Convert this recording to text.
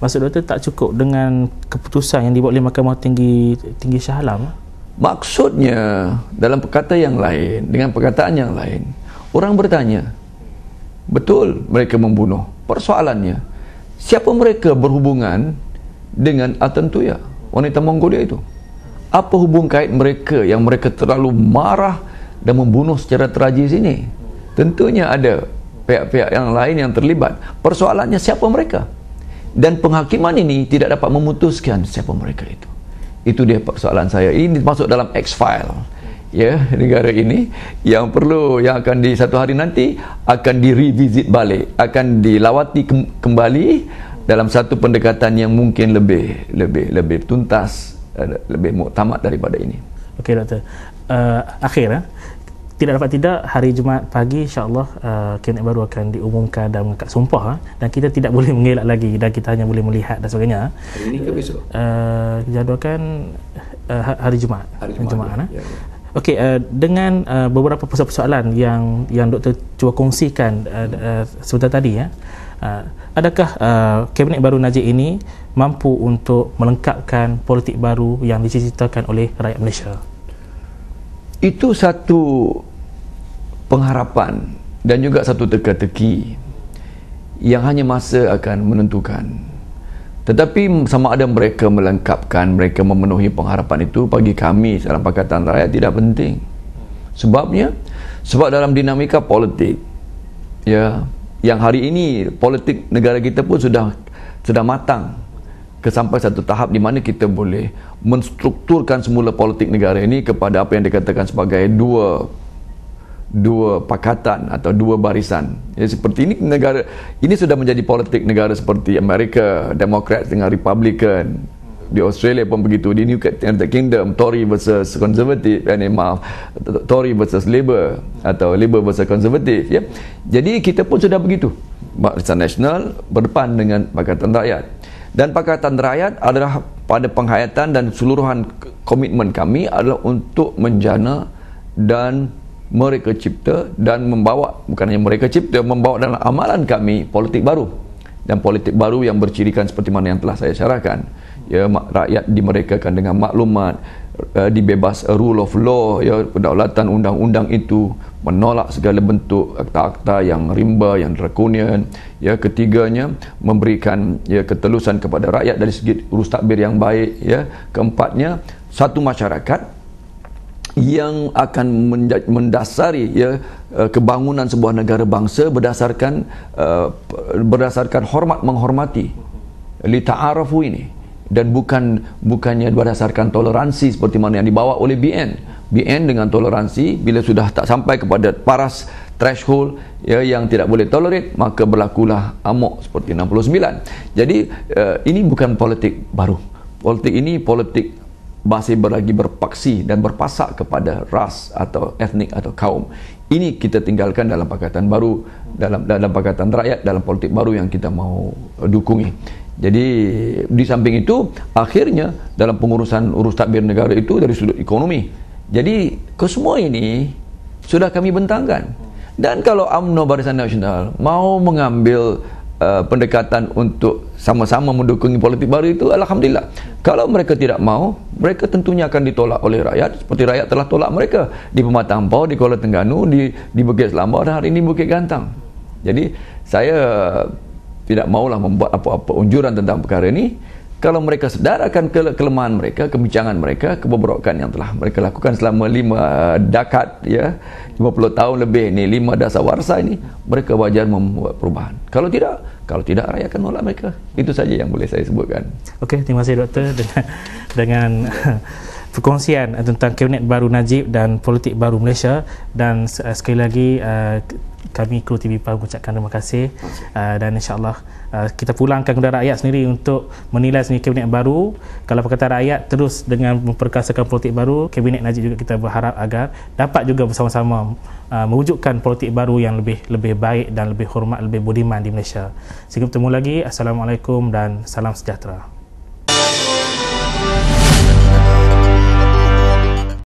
Maksud doktor tak cukup dengan keputusan yang dibuat oleh Mahkamah Tinggi Shah Alam? Maksudnya dalam perkataan yang lain, dengan perkataan yang lain, orang bertanya, betul mereka membunuh. Persoalannya, siapa mereka berhubungan dengan Atantuya, wanita Mongolia itu? Apa hubung kait mereka yang mereka terlalu marah dan membunuh secara tragis ini? Tentunya ada pihak-pihak yang lain yang terlibat. Persoalannya siapa mereka? Dan penghakiman ini tidak dapat memutuskan siapa mereka itu. Itu dia persoalan saya. Ini masuk dalam X-file, ya, negara ini yang akan di satu hari nanti akan di-revisit balik, akan dilawati kembali dalam satu pendekatan yang mungkin lebih tuntas, lebih muktamad daripada ini. Okey doktor. Akhir, tidak dapat tidak, hari Jumaat pagi insya-Allah Kabinet baru akan diumumkan dan mengangkat sumpah, dan kita tidak boleh mengelak lagi dan kita hanya boleh melihat dan sebagainya. Hari ini ke besok? Jadualkan hari Jumaat. Hari Jumaat. Ya. Okey, dengan beberapa persoalan yang doktor cuba kongsikan sebentar tadi, adakah Kabinet baru Najib ini mampu untuk melengkapkan politik baru yang dicita-citakan oleh rakyat Malaysia? Itu satu pengharapan dan juga satu teka-teki yang hanya masa akan menentukan. Tetapi sama ada mereka melengkapkan, mereka memenuhi pengharapan itu, bagi kami dalam Pakatan Rakyat tidak penting. Sebab dalam dinamika politik, ya, yang hari ini politik negara kita pun sudah matang sampai satu tahap di mana kita boleh menstrukturkan semula politik negara ini kepada apa yang dikatakan sebagai dua pakatan atau dua barisan. Ya, seperti ini negara ini sudah menjadi politik negara seperti Amerika, Democrats dengan Republican. Di Australia pun begitu, di United Kingdom, Tory versus Conservative, Tory versus Labour atau Labour versus Conservative, ya. Jadi kita pun sudah begitu. Barisan Nasional berdepan dengan Pakatan Rakyat. Dan Pakatan Rakyat adalah pada penghayatan dan keseluruhan komitmen kami adalah untuk menjana dan mereka cipta dan membawa, bukan hanya mereka cipta, membawa dalam amalan kami politik baru, dan politik baru yang bercirikan seperti mana yang telah saya syarahkan, ya, rakyat dimerekakan dengan maklumat, dibebas rule of law, ya, kedaulatan undang-undang itu, menolak segala bentuk akta-akta yang rimba, yang drakonian, ya. Ketiganya, memberikan, ya, ketelusan kepada rakyat dari segi urus takbir yang baik, ya. Keempatnya, satu masyarakat yang akan mendasari, ya, kebangunan sebuah negara bangsa berdasarkan hormat menghormati, li ta'arafu ini, dan bukannya berdasarkan toleransi seperti mana yang dibawa oleh BN dengan toleransi, bila sudah tak sampai kepada paras threshold, ya, yang tidak boleh tolerate, maka berlakulah amok seperti 69. Jadi ini bukan politik baru. Politik ini politik masih lagi berpaksi dan berpasak kepada ras atau etnik atau kaum. Ini kita tinggalkan dalam Pakatan baru, dalam Pakatan Rakyat, dalam politik baru yang kita mau dukungi. Jadi di samping itu, akhirnya dalam pengurusan urus takbir negara itu dari sudut ekonomi. Jadi kesemua ini sudah kami bentangkan. Dan kalau UMNO Barisan Nasional mau mengambil pendekatan untuk sama-sama mendukungi politik baru itu, alhamdulillah. Kalau mereka tidak mau, mereka tentunya akan ditolak oleh rakyat, seperti rakyat telah tolak mereka di Pematang Ampau, di Kuala Terengganu, di Bukit Selambau, dan hari ini Bukit Gantang. Jadi saya tidak maulah membuat apa-apa unjuran tentang perkara ini. Kalau mereka sedar akan kelemahan mereka, kebincangan mereka, kebobrokan yang telah mereka lakukan selama 5 dekad, ya, 50 tahun lebih ni, 5 dasawarsa ini, mereka wajar membuat perubahan. Kalau tidak rakyat akan menolak mereka. Itu saja yang boleh saya sebutkan. Okey, terima kasih doktor dengan perkongsian tentang Kabinet baru Najib dan politik baru Malaysia. Dan sekali lagi kami kru TV PAH mengucapkan terima kasih, dan insya-Allah kita pulangkan kepada rakyat sendiri untuk menilai sendiri Kabinet baru. Kalau Pakatan Rakyat terus dengan memperkasakan politik baru, Kabinet Najib juga kita berharap agar dapat juga bersama-sama mewujudkan politik baru yang lebih baik dan lebih hormat, lebih budiman di Malaysia. Sehingga bertemu lagi. Assalamualaikum dan salam sejahtera.